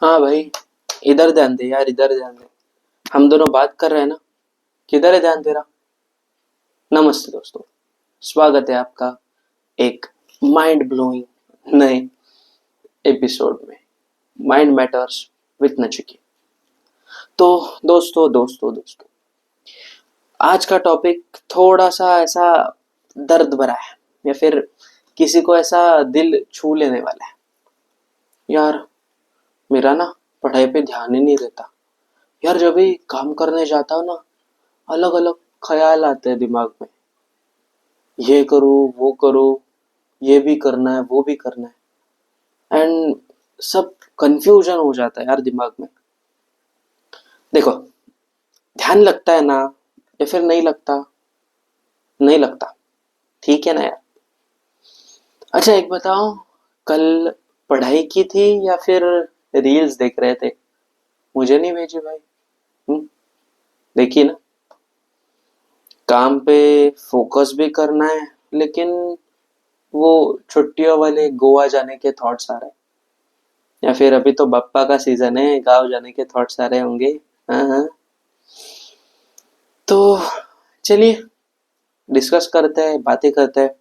हाँ भाई, इधर ध्यान दे यार, इधर ध्यान दे। हम दोनों बात कर रहे हैं ना, किधर है ध्यान तेरा? नमस्ते दोस्तों, स्वागत है आपका एक माइंड ब्लोइंग नए एपिसोड में, माइंड मैटर्स विद नचिकेत। तो दोस्तों, आज का टॉपिक थोड़ा सा ऐसा दर्द भरा है, या फिर किसी को ऐसा दिल छू लेने वाला है। यार, मेरा ना पढ़ाई पे ध्यान ही नहीं रहता यार। जब भी काम करने जाता हूँ ना, अलग अलग ख्याल आते हैं दिमाग में। ये करो, वो करो, ये भी करना है, वो भी करना है, एंड सब कंफ्यूजन हो जाता है यार दिमाग में। देखो, ध्यान लगता है ना, या फिर नहीं लगता? नहीं लगता, ठीक है ना यार। अच्छा एक बताओ, कल पढ़ाई की थी या फिर रील्स देख रहे थे? मुझे नहीं भेजी भाई। देखिए ना, काम पे फोकस भी करना है, लेकिन वो छुट्टियों वाले गोवा जाने के थॉट्स आ रहे हैं, या फिर अभी तो बप्पा का सीजन है, गाँव जाने के थॉट्स आ रहे होंगे। हाँ हाँ। तो चलिए डिस्कस करते हैं, बातें करते हैं।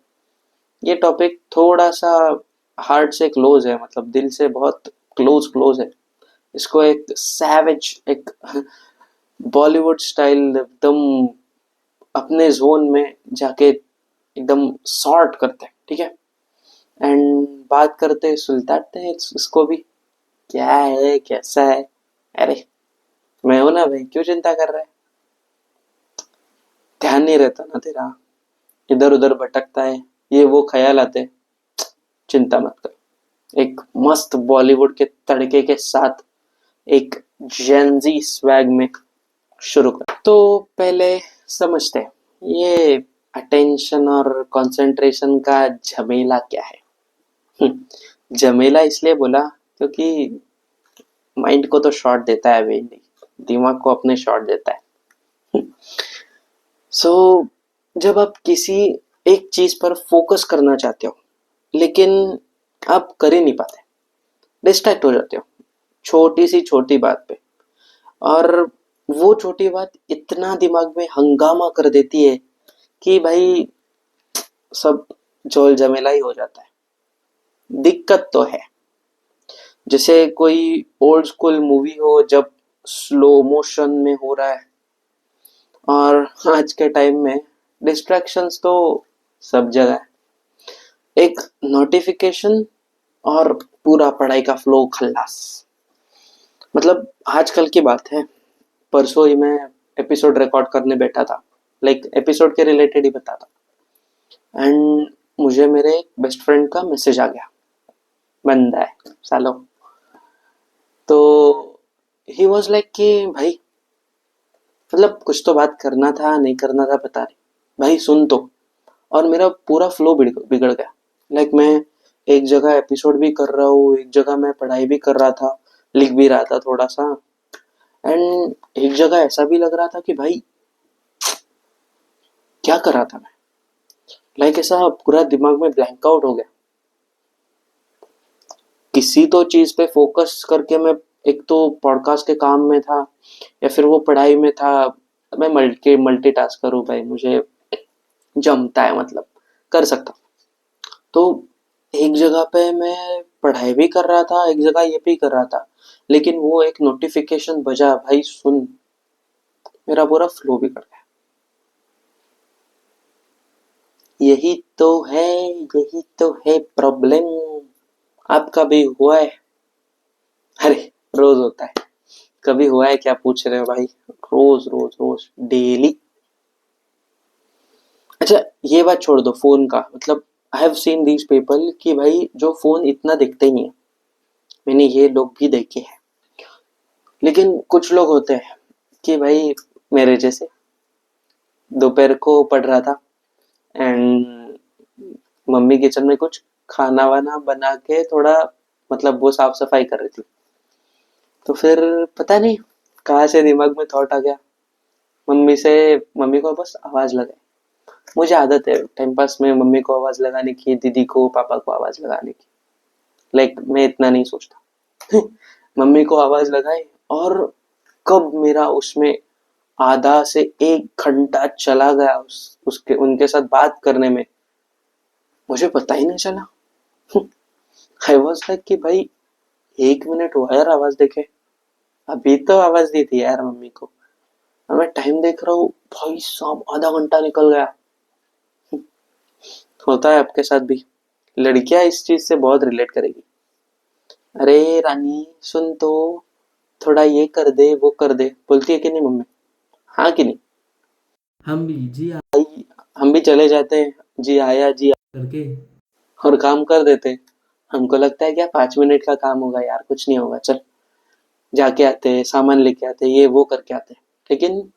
ये टॉपिक थोड़ा सा हार्ट से क्लोज है, मतलब दिल से बहुत क्लोज क्लोज है। इसको एक सैवेज, एक बॉलीवुड स्टाइल एकदम अपने जोन में जाके एकदम सॉर्ट करते हैं, ठीक है। एंड बात करते सुलझाते हैं इसको भी। क्या है, कैसा है? अरे मैं हूं ना भाई, क्यों चिंता कर रहा है? ध्यान नहीं रहता ना तेरा, इधर उधर भटकता है, ये वो ख्याल आते हैं। चिंता मत कर, एक मस्त बॉलीवुड के तड़के के साथ एक जेंजी स्वैग में शुरू कर। तो पहले समझते हैं ये अटेंशन और कंसंट्रेशन का झमेला क्या है। झमेला इसलिए बोला क्योंकि माइंड को तो शॉट देता है भाई, दिमाग को अपने शॉट देता है। सो जब आप किसी एक चीज पर फोकस करना चाहते हो, लेकिन आप कर ही नहीं पाते, डिस्ट्रैक्ट हो जाते हो छोटी सी छोटी बात पे, और वो छोटी बात इतना दिमाग में हंगामा कर देती है कि भाई सब झोल झमेला ही हो जाता है। दिक्कत तो है, जैसे कोई ओल्ड स्कूल मूवी हो जब स्लो मोशन में हो रहा है, और आज के टाइम में डिस्ट्रैक्शंस तो सब जगह है। एक नोटिफिकेशन और पूरा पढ़ाई का फ्लो खल्लास। मतलब आजकल की बात है, परसों ही मैं एपिसोड रिकॉर्ड करने बैठा था, लाइक एपिसोड के रिलेटेड ही बता था, एंड मुझे मेरे एक बेस्ट फ्रेंड का मैसेज आ गया। बंदा है सालो। तो ही वॉज लाइक कि भाई, मतलब कुछ तो बात करना था, नहीं करना था पता नहीं, भाई सुन तो। और मेरा पूरा फ्लो बिगड़ गया। लाइक मैं एक जगह एपिसोड भी कर रहा हूँ, एक जगह मैं पढ़ाई भी कर रहा था, लिख भी रहा था थोड़ा सा, एंड एक जगह ऐसा भी लग रहा था कि भाई क्या कर रहा था मैं। लाइक ऐसा पूरा दिमाग में ब्लैंक आउट हो गया। किसी तो चीज पे फोकस करके मैं, एक तो पॉडकास्ट के काम में था, या फिर वो पढ़ाई में था। मैं मल्टीटास्क करूँ भाई, मुझे जमता है, मतलब कर सकता हूँ। तो एक जगह पे मैं पढ़ाई भी कर रहा था, एक जगह ये भी कर रहा था, लेकिन वो एक नोटिफिकेशन बजा, भाई सुन, मेरा पूरा फ्लो बिगड़ गया। यही तो है, यही तो है प्रॉब्लम। आपका भी हुआ है? अरे रोज होता है। कभी हुआ है क्या पूछ रहे हो भाई? रोज रोज रोज डेली। अच्छा ये बात छोड़ दो फोन का, मतलब आई हैव सीन दीज पीपल कि भाई जो फोन इतना देखते ही नहीं है, मैंने ये लोग भी देखे हैं। लेकिन कुछ लोग होते हैं कि भाई मेरे जैसे, दोपहर को पढ़ रहा था, एंड मम्मी किचन में कुछ खाना वाना बना के थोड़ा, मतलब वो साफ सफाई कर रही थी। तो फिर पता नहीं कहाँ से दिमाग में थॉट आ गया, मम्मी से, मम्मी को बस आवाज लगाई। मुझे आदत है टाइम पास में मम्मी को आवाज लगाने की, दीदी को, पापा को आवाज लगाने की। लाइक मैं इतना नहीं सोचता। मम्मी को आवाज लगाई, और कब मेरा उसमें आधा से 1 घंटा चला गया उसके उनके साथ बात करने में, मुझे पता ही नहीं चला। आई वॉज लाइक कि भाई 1 मिनट हुआ यार आवाज देखे, अभी तो आवाज दी थी यार मम्मी को, और मैं टाइम देख रहा हूँ, भाई साहब आधा घंटा निकल गया। होता है आपके साथ भी, लड़कियां इस चीज से बहुत रिलेट करेगी। अरे रानी सुन तो, थोड़ा ये कर दे वो कर दे, बोलती है कि नहीं मम्मी? हाँ कि नहीं? हम भी जी हम भी चले जाते हैं, जी आया जी आया करके। और काम कर देते। हमको लगता है क्या 5 मिनट का काम होगा यार, कुछ नहीं होगा, चल जाके आते हैं, सामान लेके आते हैं, ये वो करके आते हैं। लेकिन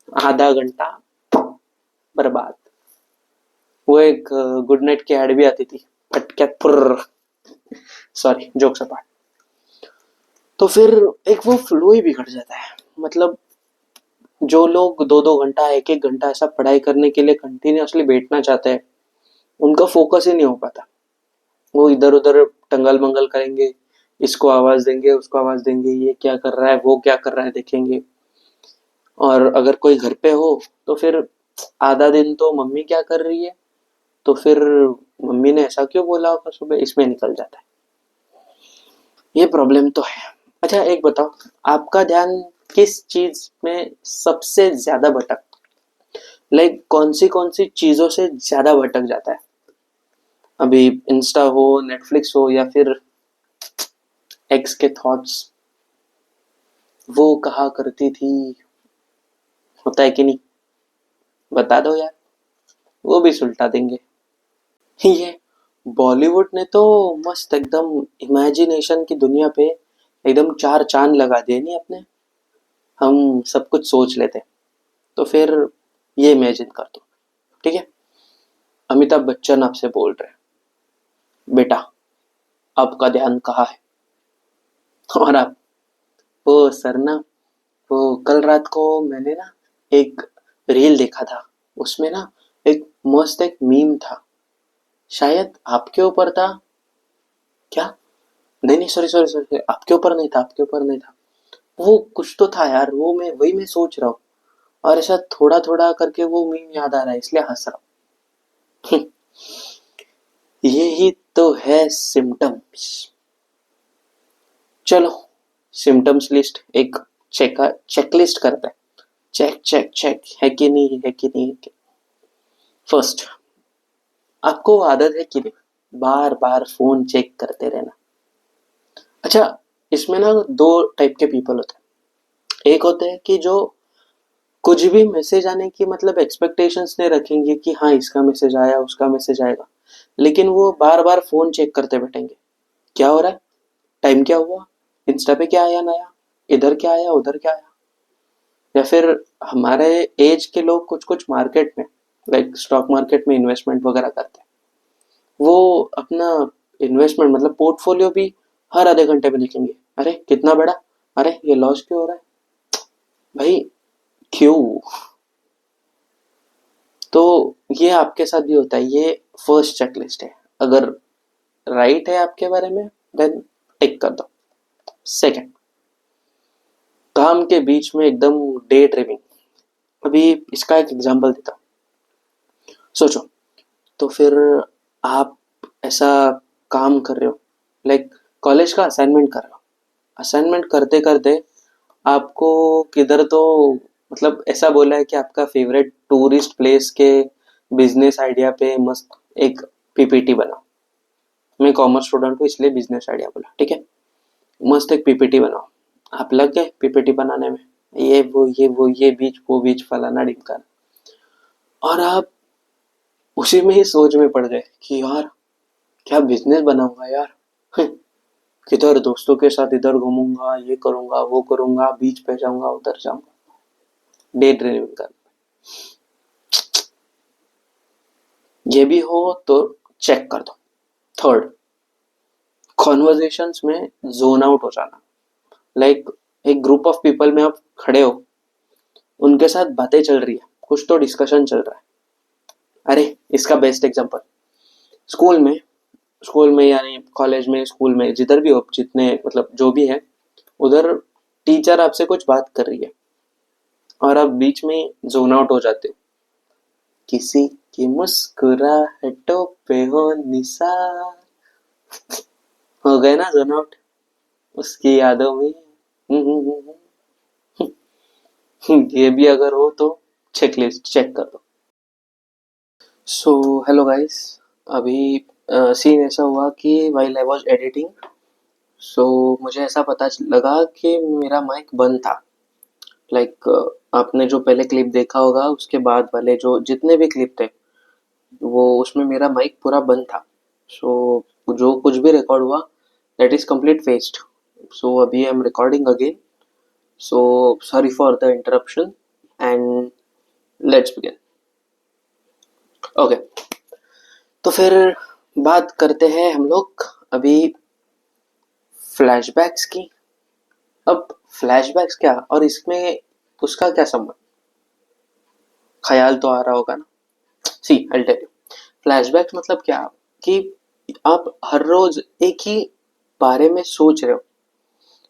आधा घंटा बर्बाद। वो एक गुड नाइट की एड भी आती थी, फटक्या फुर्र, सॉरी जोक्स अपार्ट। तो फिर एक वो फ्लो ही बिगड़ जाता है। मतलब जो लोग 2-2 घंटा 1-1 घंटा ऐसा पढ़ाई करने के लिए कंटिन्यूअसली बैठना चाहते हैं, उनका फोकस ही नहीं हो पाता। वो इधर उधर टंगल मंगल करेंगे, इसको आवाज देंगे उसको आवाज देंगे, ये क्या कर रहा है वो क्या कर रहा है देखेंगे। और अगर कोई घर पे हो तो फिर आधा दिन तो मम्मी क्या कर रही है, तो फिर मम्मी ने ऐसा क्यों बोला होगा सुबह, इसमें निकल जाता है। ये प्रॉब्लम तो है। अच्छा एक बताओ, आपका ध्यान किस चीज में सबसे ज्यादा भटक, लाइक कौन सी चीजों से ज्यादा भटक जाता है? अभी इंस्टा हो, नेटफ्लिक्स हो, या फिर एक्स के थॉट्स, वो कहा करती थी, होता है कि नहीं? बता दो यार, वो भी सुलटा देंगे। ये बॉलीवुड ने तो मस्त एकदम इमेजिनेशन की दुनिया पे एकदम 4 चांद लगा दिए नहीं अपने। हम सब कुछ सोच लेते, तो फिर ये इमेजिन कर दो, ठीक है? अमिताभ बच्चन आपसे बोल रहे हैं, बेटा आपका ध्यान कहाँ है? और आप, वो सर ना, वो कल रात को मैंने ना एक रील देखा था, उसमें ना एक मस्त एक मीम था, शायद आपके ऊपर था क्या? नहीं नहीं, सॉरी सॉरी सॉरी, आपके ऊपर नहीं था, आपके ऊपर नहीं था। वो कुछ तो था यार, वो मैं सोच रहा हूँ, और ऐसा थोड़ा थोड़ा करके वो मीम याद आ रहा है, इसलिए हंस रहा हूँ। ये ही तो है सिम्टम्स। चलो, सिम्टम्स लिस्ट एक चेकलिस्ट करते हैं। चेक चेक चेक, है कि नहीं, है कि नहीं, है कि फर्स्ट, आपको आदत है कि नहीं बार बार फोन चेक करते रहना? अच्छा, इसमें ना 2 टाइप के पीपल होते हैं। एक होते हैं कि जो कुछ भी मैसेज आने की मतलब एक्सपेक्टेशंस नहीं रखेंगे कि हाँ इसका मैसेज आया उसका मैसेज आएगा, लेकिन वो बार बार फोन चेक करते बैठेंगे, क्या हो रहा है, टाइम क्या हुआ, इंस्टा पे क्या आया नया, इधर क्या आया उधर क्या आया। या फिर हमारे एज के लोग कुछ कुछ मार्केट में, लाइक स्टॉक मार्केट में इन्वेस्टमेंट वगैरह करते हैं, वो अपना इन्वेस्टमेंट मतलब पोर्टफोलियो भी हर आधे घंटे में देखेंगे, अरे कितना बड़ा, अरे ये लॉस क्यों हो रहा है, भाई क्यों? तो ये आपके साथ भी होता है, ये फर्स्ट चेकलिस्ट है। अगर राइट है आपके बारे में, देन टिक कर दो। सेकंड, काम के बीच में एकदम डे ड्रीमिंग। अभी इसका एक एग्जांपल देता हूँ। सोचो, तो फिर आप ऐसा काम कर रहे हो, लाइक कॉलेज का असाइनमेंट कर रहे हो, असाइनमेंट करते करते आपको किधर तो मतलब ऐसा बोला है कि आपका फेवरेट टूरिस्ट प्लेस के बिजनेस आइडिया पे मस्त एक पीपीटी बनाओ। मैं कॉमर्स स्टूडेंट हूँ इसलिए बिजनेस आइडिया बोला, ठीक है? मस्त एक पीपीटी बनाओ, आप लग गए पीपीटी बनाने में, ये वो ये बीच वो बीच फलाना ढिमकाना, और आप उसी में ही सोच में पड़ गए कि यार क्या बिजनेस बनाऊंगा यार, किधर दोस्तों के साथ इधर घूमूंगा, ये करूंगा वो करूंगा, बीच पे जाऊंगा उधर जाऊंगा, डे ड्रीमिंग कर। ये भी हो तो चेक कर दो। थर्ड, कॉन्वर्जेशंस में जोन आउट हो जाना, लाइक एक ग्रुप ऑफ पीपल में आप खड़े हो, उनके साथ बातें चल रही है, कुछ तो डिस्कशन चल रहा है। अरे इसका बेस्ट एग्जांपल, स्कूल में, यानी कॉलेज में, स्कूल में, जिधर भी हो, जितने मतलब जो भी है, उधर टीचर आपसे कुछ बात कर रही है और आप बीच में जोन आउट हो जाते हो। किसी की मुस्कुराहटों पे हो निसार, हो गए ना जोन आउट उसकी यादों में। ये भी अगर हो तो चेकलिस्ट चेक कर दो। सो हेलो गाइस, अभी सीन ऐसा हुआ कि वाइल आई वाज एडिटिंग, सो मुझे ऐसा पता लगा कि मेरा माइक बंद था। लाइक आपने जो पहले क्लिप देखा होगा उसके बाद वाले जो जितने भी क्लिप थे वो उसमें मेरा माइक पूरा बंद था। सो जो कुछ भी रिकॉर्ड हुआ दैट इज कंप्लीट वेस्ट। सो अभी I am recording again, so sorry for the interruption and let's begin. Okay, तो फिर बात करते हैं हम लोग अभी फ्लैशबैक्स की। अब फ्लैशबैक्स क्या और इसमें उसका क्या संबंध, ख्याल तो आ रहा होगा ना। सी आई टेल यू, फ्लैशबैक्स मतलब क्या कि आप हर रोज एक ही बारे में सोच रहे हो।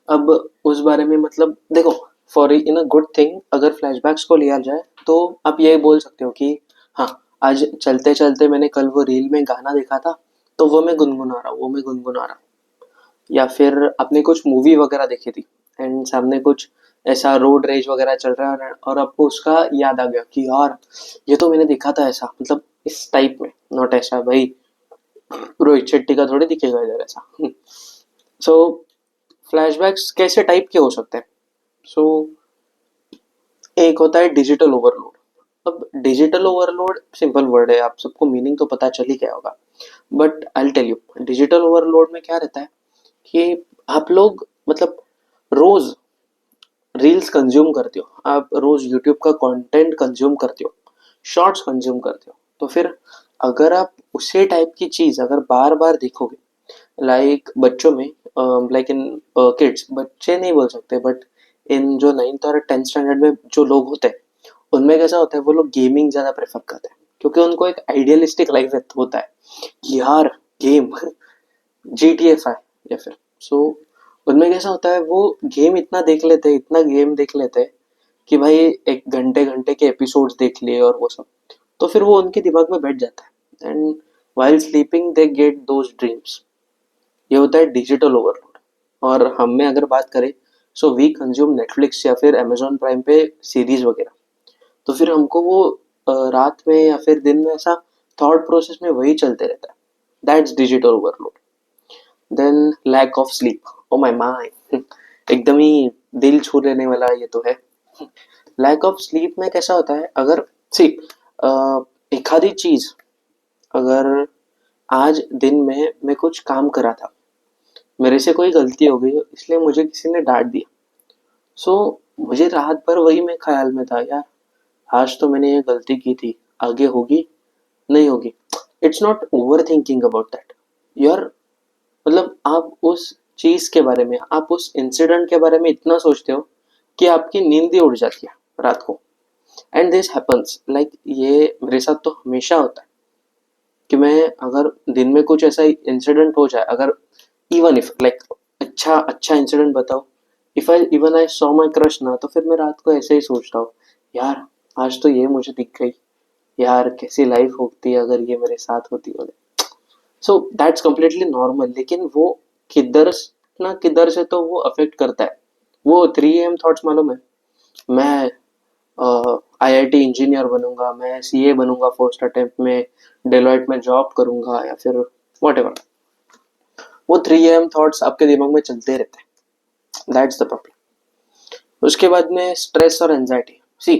अब उस बारे में मतलब देखो, for in a good thing अगर फ्लैशबैक्स को लिया जाए तो आप ये बोल सकते हो कि हाँ, आज चलते चलते मैंने कल वो रील में गाना देखा था तो वो मैं गुनगुना रहा हूँ, वो मैं गुनगुना रहा हूँ। या फिर आपने कुछ मूवी वगैरह देखी थी एंड सामने कुछ ऐसा रोड रेज वगैरह चल रहा है और आपको उसका याद आ गया कि यार ये तो मैंने देखा था ऐसा, मतलब इस टाइप में, नॉट ऐसा भाई रोहित शेट्टी का थोड़ी दिखेगा इधर ऐसा। सो फ्लैशबैक्स कैसे टाइप के हो सकते हैं। सो एक होता है डिजिटल ओवरलोड। अब डिजिटल ओवरलोड सिंपल वर्ड है, आप सबको मीनिंग तो पता चल ही गया होगा, but I tell you digital overload में क्या रहता है कि आप लोग मतलब रोज रील्स कंज्यूम करते हो, आप रोज यूट्यूब का कंटेंट कंज्यूम करते हो, शॉर्ट्स कंज्यूम करते हो, तो फिर अगर आप उसी टाइप की चीज अगर बार बार देखोगे, लाइक बच्चों में, लाइक इन किड्स, बच्चे नहीं बोल सकते बट इन जो 9th और 10th स्टैंडर्ड में जो लोग होते हैं उनमें कैसा होता है, वो लोग गेमिंग ज्यादा प्रेफर करते हैं क्योंकि उनको एक आइडियलिस्टिक लाइफ होता है कि यार गेम GTA 5 या फिर सो उनमें कैसा होता है वो गेम इतना देख लेते हैं, इतना गेम देख लेते हैं कि भाई एक घंटे घंटे के एपिसोड्स देख लिए और वो सब, तो फिर वो उनके दिमाग में बैठ जाता है and while sleeping they get those dreams. ये होता है डिजिटल ओवरलोड। और हम में अगर बात करें सो वी कंज्यूम नेटफ्लिक्स या फिर अमेजोन प्राइम पे सीरीज वगैरह, तो फिर हमको वो रात में या फिर दिन में ऐसा थॉट प्रोसेस में वही चलते रहता है, that's digital overload. Then lack of sleep, oh my mind, एकदम ही दिल छू लेने वाला ये तो है। लैक ऑफ स्लीप में कैसा होता है, अगर सी एखादी चीज, अगर आज दिन में मैं कुछ काम करा था, मेरे से कोई गलती हो गई इसलिए मुझे किसी ने डांट दिया, सो मुझे रात भर वही मैं ख्याल में था, यार आज तो मैंने ये गलती की थी, आगे होगी नहीं होगी। It's not over thinking about that, यार मतलब आप उस चीज के बारे में, आप उस इंसिडेंट के बारे में इतना सोचते हो कि आपकी नींद ही उड़ जाती है रात को। एंड दिस हैपन्स लाइक ये मेरे साथ तो हमेशा होता है कि मैं अगर दिन में कुछ ऐसा इंसिडेंट हो जाए, अगर इवन इफ लाइक अच्छा अच्छा इंसिडेंट बताओ, if I even I saw my crush ना, तो फिर मैं रात को ऐसे ही सोचता हूँ, यार आज तो ये मुझे दिख गई, यार कैसी लाइफ होती अगर ये मेरे साथ होती बोले। सो दैट्स कम्प्लीटली नॉर्मल, लेकिन वो किधर ना किधर से तो वो अफेक्ट करता है। वो 3 AM थॉट्स मालूम है, मैं IIT इंजीनियर बनूंगा, मैं CA बनूंगा फर्स्ट अटेम्प्ट में, डेलॉइट में जॉब करूंगा या फिर वॉट एवर, वो 3 AM थॉट्स आपके दिमाग में चलते रहते हैं, दैट्स द प्रॉब्लम। उसके बाद में स्ट्रेस और एंजाइटी। सी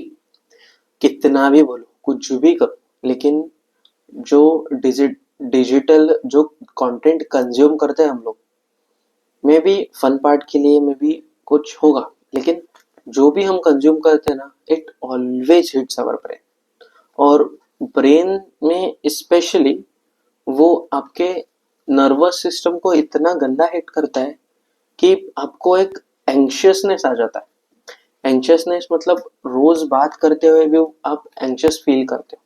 कितना भी बोलो कुछ भी करो, लेकिन जो डिजिटल जो कंटेंट कंज्यूम करते हैं हम लोग, मे बी फन पार्ट के लिए मे बी कुछ होगा, लेकिन जो भी हम कंज्यूम करते हैं ना, it always hits our brain. और ब्रेन में स्पेशली वो आपके नर्वस सिस्टम को इतना गंदा हिट करता है कि आपको एक एंशियसनेस आ जाता है। एंशियसनेस मतलब रोज बात करते हुए भी आप एंशियस फील करते हो।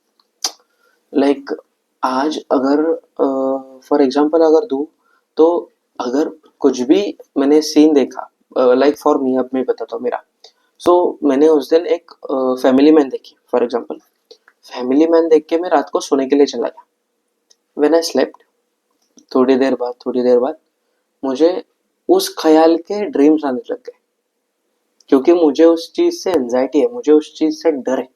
लाइक आज अगर फॉर एग्जांपल अगर दूं, तो अगर कुछ भी मैंने सीन देखा, लाइक फॉर मी, अब मैं बताता हूँ मेरा। सो मैंने उस दिन एक फैमिली मैन देखी, फॉर एग्जाम्पल फैमिली मैन देख के मैं रात को सोने के लिए चला गया। व्हेन आई स्लेप्ट, थोड़ी देर बाद मुझे उस ख्याल के ड्रीम्स आने लग गए, क्योंकि मुझे उस चीज से एंजाइटी है, मुझे उस चीज से डर है,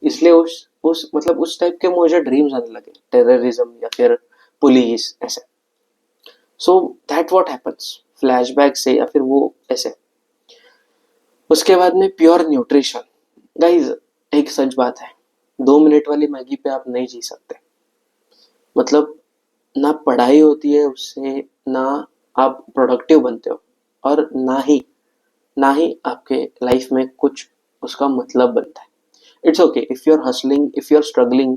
इसलिए उस मतलब उस टाइप के मुझे ड्रीम्स आने लगे, टेररिज्म या फिर पुलिस ऐसे। So that what happens, flashback से या फिर वो ऐसे। उसके बाद में प्योर न्यूट्रिशन। गाइज, एक सच बात है, 2 मिनट वाली मैगी पे आप नहीं जी सकते। मतलब ना पढ़ाई होती है उससे, ना आप प्रोडक्टिव बनते हो, और ना ही आपके लाइफ में कुछ उसका मतलब बनता है। It's okay if you are hustling, if you are struggling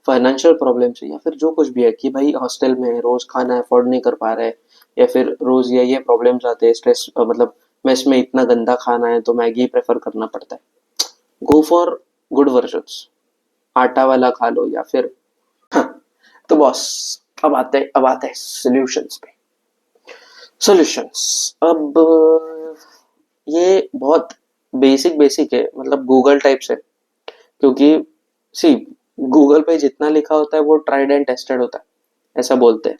financial problem से, या फिर जो कुछ भी है कि भाई हॉस्टल में रोज खाना अफोर्ड नहीं कर पा रहे, या फिर रोज ये प्रॉब्लम्स आते हैं, स्ट्रेस, मतलब मेस में इतना गंदा खाना है तो मैगी प्रेफर करना पड़ता है। गो फॉर गुड वर्जन्स, आटा वाला खा लो या फिर हाँ। तो बॉस, अब आते हैं सॉल्यूशंस पे। सॉल्यूशंस, अब ये बहुत बेसिक बेसिक है, मतलब गूगल टाइप से, क्योंकि सी गूगल पे जितना लिखा होता है वो ट्राइड एंड टेस्टेड होता है, ऐसा बोलते हैं।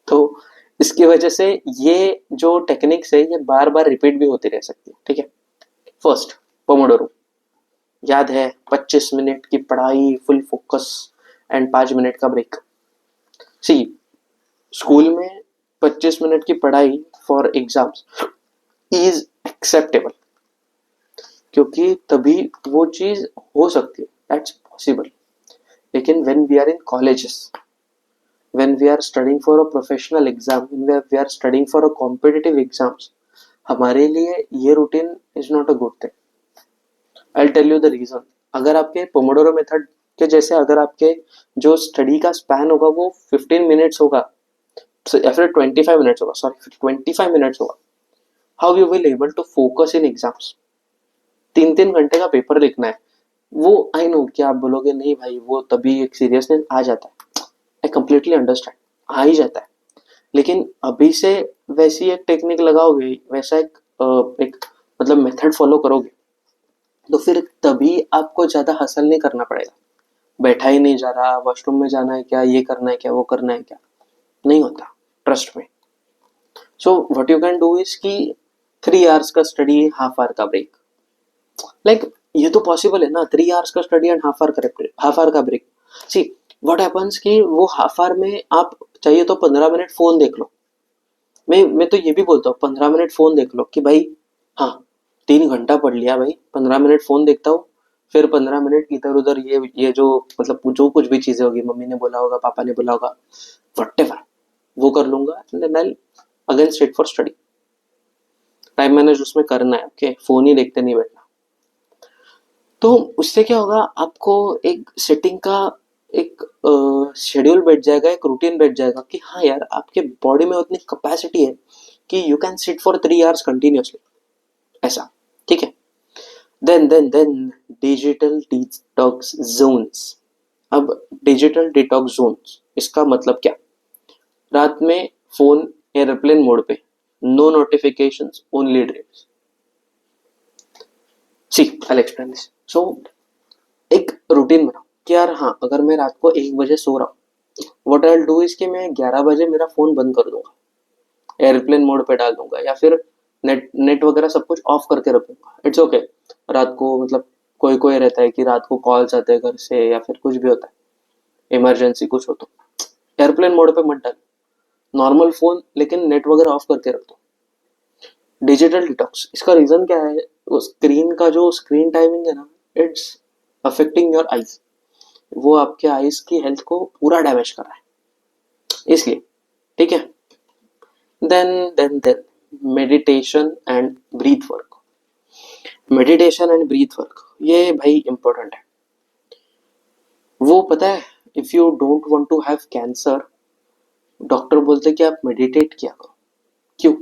तो इसकी वजह से ये जो टेक्निक्स है ये बार बार रिपीट भी होती रह सकती है, ठीक है। First, Pomodoro. याद है, 25 मिनट की पढ़ाई फुल फोकस एंड 5 मिनट का ब्रेक। सी स्कूल में 25 मिनट की पढ़ाई फॉर एग्जाम्स इज एक्सेप्टेबल, क्योंकि तभी वो चीज हो सकती है, दैट्स पॉसिबल। लेकिन when we are in colleges, when we are studying for a professional exam, when we are studying for a competitive exams, हमारे लिए ये routine is not a good thing. I tell you the reason. अगर आपके Pomodoro method के जैसे, अगर आपके जो स्टडी का स्पैन होगा वो 15 मिनट्स होगा, या फिर 25 मिनट्स होगा, सॉरी 25 मिनट्स होगा, how you will able to focus in exams? 3-3 घंटे का पेपर लिखना है, वो आई नो कि आप बोलोगे नहीं भाई, वो तभी एक सीरियसनेस आ जाता है, आई कंप्लीटली अंडरस्टैंड, आ ही जाता है। लेकिन अभी से वैसी एक टेक्निक लगाओगे, वैसा एक मतलब मेथड फॉलो करोगे, तो फिर तभी आपको ज्यादा हसल नहीं करना पड़ेगा। बैठा ही नहीं जा रहा, वॉशरूम में जाना है क्या, ये करना है क्या, वो करना है क्या, नहीं होता, ट्रस्ट में। So what you can do is कि 3 आवर्स का स्टडी, हाफ आवर का ब्रेक। लाइक ये तो पॉसिबल है ना, 3 आवर्स का स्टडी एंड हाफ आवर का ब्रेक। सी व्हाट हैपेंस कि वो हाफ आवर में आप चाहिए तो 15 मिनट फोन देख लो। मैं तो ये भी बोलता हूँ 15 मिनट फोन देख लो कि भाई हाँ, 3 घंटा पढ़ लिया भाई, 15 मिनट फोन देखता हूँ, फिर 15 मिनट इधर उधर ये जो मतलब जो कुछ भी चीजें होगी, मम्मी ने बोला होगा, पापा ने बोला होगा, व्हाटएवर, वो कर लूंगा, then I again straight for study. Time manage उसमें करना है, ओके, फोन ही देखते नहीं बैठना। तो उससे क्या होगा, आपको एक सेटिंग का एक शेड्यूल बैठ जाएगा, एक रूटीन बैठ जाएगा कि हाँ यार, आपके बॉडी में उतनी कैपेसिटी है कि you can sit for 3 hours continuously, ऐसा, ठीक है। Then digital detox zones. अब डिजिटल डिटॉक्स जोन्स, इसका मतलब क्या? रात में फोन एयरप्लेन मोड पे, no notifications, only dreams. See I explain this. So एक रूटीन बनाओ कि यार हाँ, अगर मैं रात को 1 बजे सो रहा हूँ, what I will do is कि मैं 11 बजे मेरा फोन बंद कर दूंगा, एयरप्लेन मोड पे डाल दूंगा, या फिर नेट नेट वगैरह सब कुछ ऑफ करके रखूंगा। इट्स ओके रात को, मतलब कोई कोई रहता है कि रात को कॉल्स आते हैं घर से, या फिर कुछ भी होता है, इमरजेंसी कुछ हो तो एयरप्लेन मोड पे मत डाल, नॉर्मल फोन लेकिन नेट वगैरह ऑफ करके रख दो। डिजिटल डिटॉक्स, इसका रीजन क्या है? वो स्क्रीन का जो स्क्रीन टाइमिंग है ना, इट्स अफेक्टिंग योर आईज, वो आपके आईज की हेल्थ को पूरा डैमेज कर रहा है, इसलिए, ठीक है। Then meditation and breath work. Meditation and breath work ये भाई इंपॉर्टेंट है। वो पता है, if you don't want to have cancer, doctor बोलते कि आप मेडिटेट किया करो। क्यों?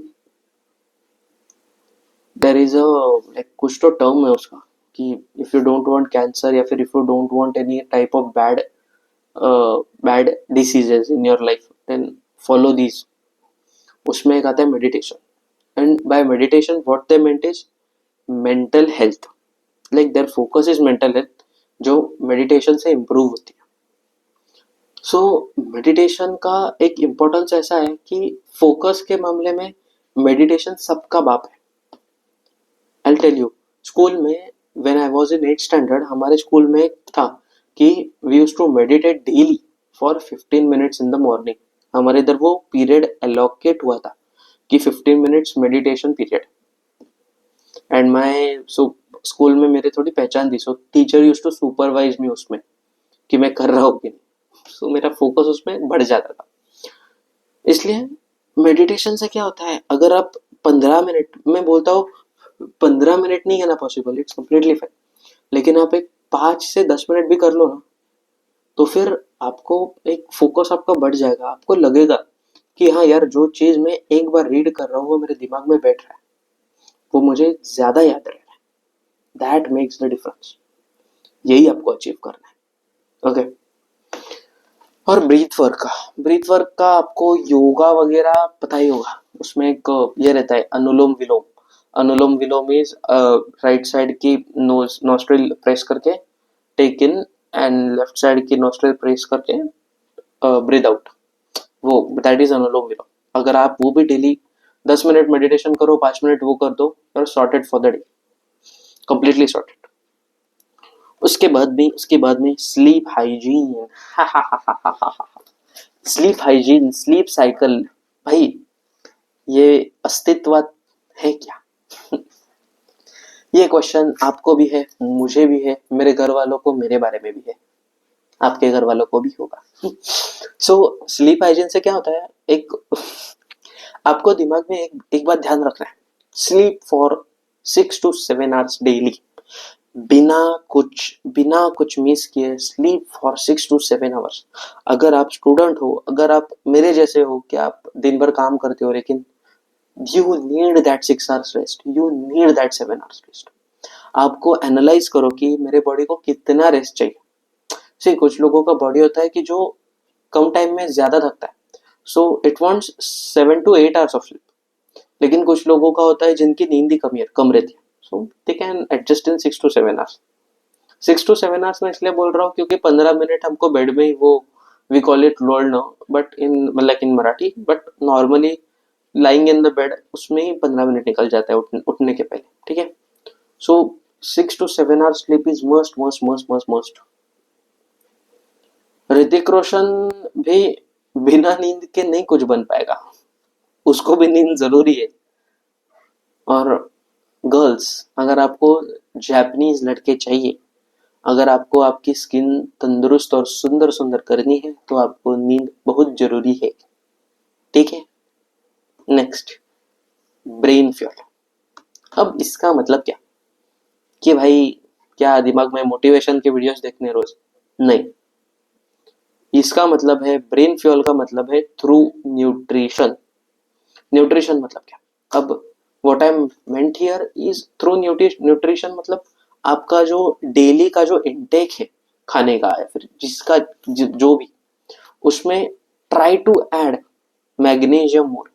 देयर इज अ लाइक कुछ तो टर्म है उसका, कि if you don't want cancer, या फिर if you don't want any type of bad diseases in your life, then follow these. उसमें एक आता है meditation. And by meditation what they meant is mental health, like their focus is mental health, जो meditation से improve होती है। So meditation का एक इम्पोर्टेंस ऐसा है कि फोकस के मामले में मेडिटेशन सबका बाप है। आई टेल यू, स्कूल में when I was in 8th standard, हमारे स्कूल में था कि we used to meditate daily for 15 minutes in the morning. हमारे इधर वो पीरियड एलोकेट हुआ था कि 15 minutes meditation period. And my so school में मेरे थोड़ी पहचान थी, so teacher used to supervise me उसमें कि मैं कर रहा हूँ कि नहीं। सो मेरा फोकस उसमें बढ़ जाता था। इसलिए मेडिटेशन से क्या होता है, अगर आप 15 मिनट, मैं बोलता हूँ 15 मिनट नहीं करना पॉसिबल, इट्स कम्प्लीटली फाइन, लेकिन आप एक 5 से 10 मिनट भी कर लो ना, तो फिर आपको एक फोकस आपका बढ़ जाएगा। आपको लगेगा कि हाँ यार, जो चीज मैं एक बार रीड कर रहा हूँ वो मेरे दिमाग में बैठ रहा है, वो मुझे ज्यादा याद रह रहा है। That makes the difference. यही आपको अचीव करना है। ओके। और ब्रीथ वर्क का आपको योगा वगैरह पता ही होगा। उसमें एक ये रहता है Anulom Vilom. Anulom Vilom is right side की नोज नोस्ट्रिल प्रेस करके take in, and left side की नोस्ट्रिल प्रेस करके ब्रीथ आउट, वो दैट इज अनुलोम विलोम। अगर आप वो भी डेली 10 मिनट मेडिटेशन करो, 5 मिनट वो कर दो, you're sorted for the day, completely sorted। उसके बाद में sleep hygiene. Sleep hygiene, sleep cycle, भाई ये अस्तित्व है क्या? ये क्वेश्चन आपको भी है, मुझे भी है, मेरे घर वालों को मेरे बारे में भी है, आपके घर वालों को भी होगा। सो स्लीप हाइजीन से क्या होता है, एक आपको दिमाग में एक बात ध्यान रखना है, sleep for 6 to 7 hours daily, बिना कुछ मिस किए स्लीप फॉर 6 to 7 hours। अगर आप स्टूडेंट हो, अगर आप मेरे जैसे हो कि आप दिन भर काम करते हो, लेकिन you need that 6 hours rest, you need that 7 hours rest. आपको एनालाइज करो कि मेरे बॉडी को कितना रेस्ट चाहिए। सी कुछ लोगों का बॉडी होता है कि जो कम टाइम में ज्यादा थकता है, so it wants 7 to 8 hours of sleep. लेकिन कुछ लोगों का होता है जिनकी नींद ही कम रहती है, so they can adjust in 6 to 7 hours। 6 to 7 hours में इसलिए बोल रहा हूँ क्योंकि 15 मिनट हमको बेड में ही वो we call it roll now, but in मतलब in Marathi, but normally lying in the bed उसमें ही 15 मिनट निकल जाता है उठने के पहले। ठीक है। So 6 to 7 hours sleep is must must must must must. Hrithik Roshan भी बिना नींद के नहीं कुछ बन पाएगा, उसको भी नींद जरूरी है। और गर्ल्स, अगर आपको जापानीज लड़के चाहिए, अगर आपको आपकी स्किन तंदुरुस्त और सुंदर सुंदर करनी है, तो आपको नींद बहुत जरूरी है। ठीक है। Next, brain fuel. अब इसका मतलब क्या कि भाई क्या दिमाग में मोटिवेशन के वीडियोस देखने रोज? नहीं, इसका मतलब है ब्रेन फ्यूल का मतलब है थ्रू न्यूट्रिशन। न्यूट्रिशन मतलब क्या? अब what I meant here is through nutrition, मतलब आपका जो डेली का जो इनटेक है खाने का, या फिर जिसका जो भी, उसमें try to add magnesium more.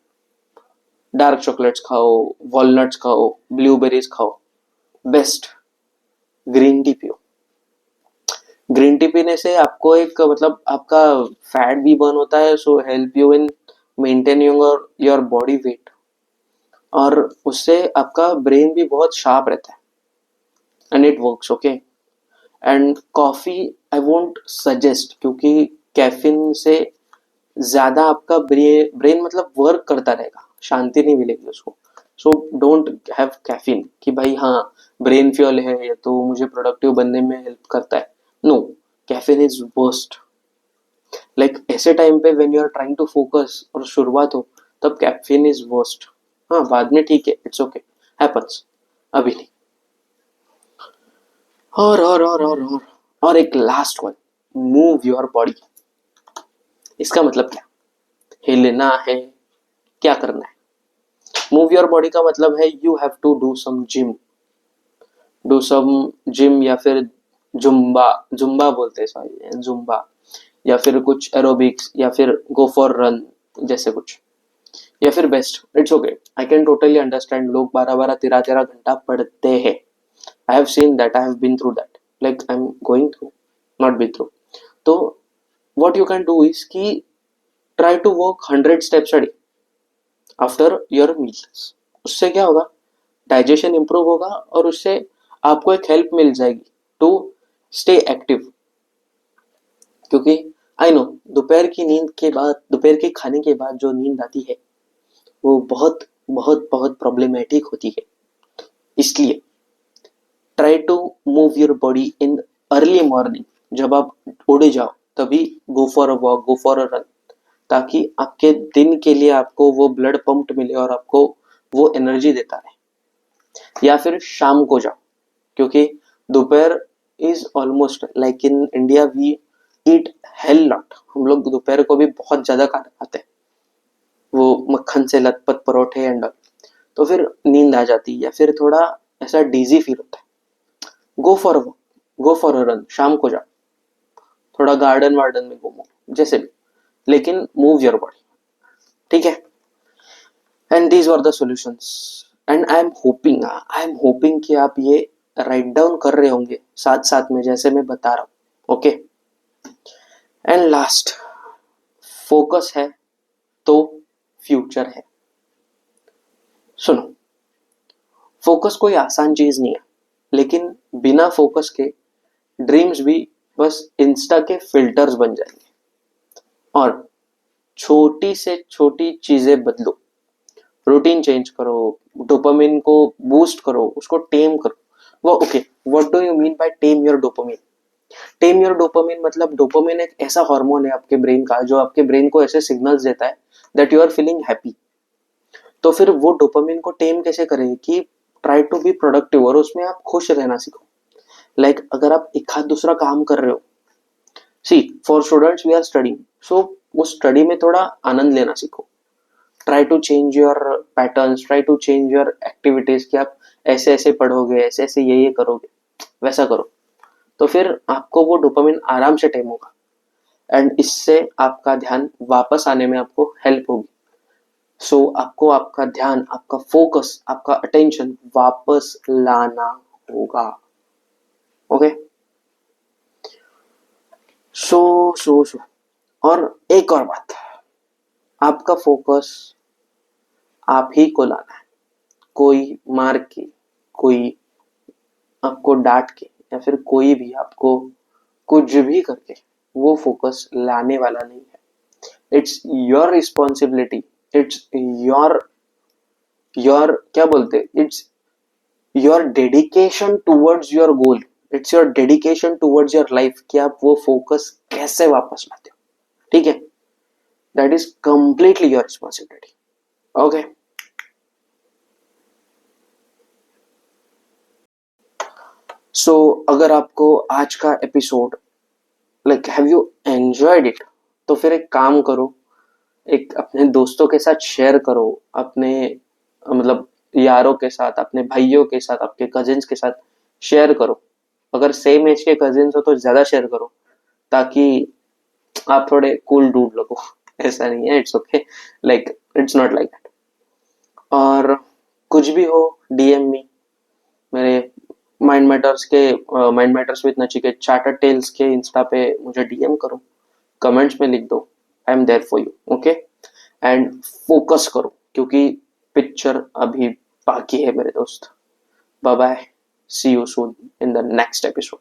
Dark chocolates खाओ, वॉलनट्स खाओ, ब्लूबेरीज खाओ, बेस्ट ग्रीन टी पियो। ग्रीन टी पीने से आपको एक मतलब आपका फैट भी बर्न होता है, so help you in maintaining your body weight, और उससे आपका ब्रेन भी बहुत शार्प रहता है, and it works. Okay. And coffee I won't suggest, क्योंकि कैफीन से ज्यादा आपका ब्रेन मतलब वर्क करता रहेगा, शांति नहीं मिलेगी उसको। सो डोंट हैव कैफीन कि भाई हाँ ब्रेन फ्यूल है ये तो मुझे प्रोडक्टिव बनने में हेल्प करता है। No, caffeine is worst. Like ऐसे टाइम पे when you are trying to focus और शुरुआत हो, तब कैफीन इज वर्स्ट। हाँ, बाद में ठीक है, इट्स ओके, हैपेंस, अभी नहीं। और एक last one, move your body. इसका मतलब क्या? हिलना है, क्या करना है? मूव योर बॉडी का मतलब है you have to do some gym, या फिर जुम्बा बोलते हैं, सॉरी जुम्बा, या फिर कुछ एरोबिक्स, या फिर गो फॉर रन जैसे कुछ, या फिर best, it's okay, I can totally understand, लोग 12-12, 13-13 घंटा पढ़ते हैं. I have seen that, I have been through that, like I am going through, not be through. तो what you can do is कि try to walk 100 steps a day after your meals. उससे क्या होगा, digestion improve होगा और उससे आपको एक हेल्प मिल जाएगी टू स्टे एक्टिव. क्योंकि आई नो दोपहर की नींद के बाद, दोपहर के खाने के बाद जो नींद आती है वो बहुत बहुत बहुत प्रॉब्लमेटिक होती है. इसलिए try to move your body in early morning. जब आप उड़ जाओ तभी go for a walk, go for a run, ताकि आपके दिन के लिए आपको वो ब्लड पंप्ड मिले और आपको वो एनर्जी देता रहे. या फिर शाम को जाओ, क्योंकि दोपहर is almost like in India we eat hell lot. हम लोग दोपहर को भी बहुत ज्यादा खाना खाते हैं, वो मक्खन से लथपथ परोठे एंड ऑल. तो फिर नींद आ जाती है या फिर थोड़ा ऐसा डीजी फील होता है. गो for a walk, go for a run, शाम को जाओ, थोड़ा गार्डन वार्डन में घूमो, जैसे भी, लेकिन मूव योर बॉडी. ठीक है. And these were the solutions. And I am hoping कि आप ये राइट डाउन कर रहे होंगे साथ साथ में जैसे मैं बता रहा हूं. ओके. एंड लास्ट, फोकस है तो फ्यूचर है. सुनो, फोकस कोई आसान चीज नहीं है, लेकिन बिना फोकस के ड्रीम्स भी बस इंस्टा के फिल्टर्स बन जाएंगे. और छोटी से छोटी चीजें बदलो, रूटीन चेंज करो, डोपामिन को बूस्ट करो, उसको टेम करो. वो okay, what do you mean by time your dopamine? Time your dopamine मतलब डोपामिन एक ऐसा हार्मोन है आपके ब्रेन का जो आपके ब्रेन को ऐसे सिग्नल्स देता है that you are feeling happy. तो फिर वो डोपामिन को टेम कैसे करें कि ट्राई टू बी प्रोडक्टिव और उसमें आप खुश रहना सीखो. लाइक अगर आप एक हाथ दूसरा काम कर रहे हो, see for students we are studying, so उस स्टडी में थोड़ा आनंद लेना सीखो. Try to change your patterns, try to change your activities कि आप ऐसे ऐसे पढ़ोगे, ऐसे ऐसे ये करोगे, वैसा करो. तो फिर आपको वो डोपामिन आराम से टेम होगा एंड इससे आपका ध्यान वापस आने में आपको हेल्प होगी. सो आपको आपका ध्यान, आपका फोकस, आपका अटेंशन वापस लाना होगा. ओके. सो और एक और बात, आपका फोकस आप ही को लाना है. कोई मार के, कोई आपको डांट के या फिर कोई भी आपको कुछ भी करके वो फोकस लाने वाला नहीं है. It's your responsibility, it's your क्या बोलते, it's your dedication towards your goal, it's your dedication towards your life कि आप वो फोकस कैसे वापस लाते हो. ठीक है. That is completely your responsibility. Okay. So अगर आपको आज का episode like have you enjoyed it, तो फिर एक काम करो, एक अपने दोस्तों के साथ शेयर करो, अपने मतलब यारों के साथ, अपने भाइयों के साथ, आपके कजिन्स के साथ शेयर करो. अगर सेम एज के कजिन्स हो तो ज्यादा शेयर करो ताकि आप थोड़े कूल डूड लगो. ऐसा नहीं है, it's okay, like it's not like that. और कुछ भी हो डीएम मी, मेरे mind matters with Nachiket charter tales के इंस्टा पे मुझे डीएम करो, कमेंट्स में लिख दो, I am there for you. Okay. And focus करो क्योंकि पिक्चर अभी बाकी है मेरे दोस्त. Bye bye, see you soon in the next episode.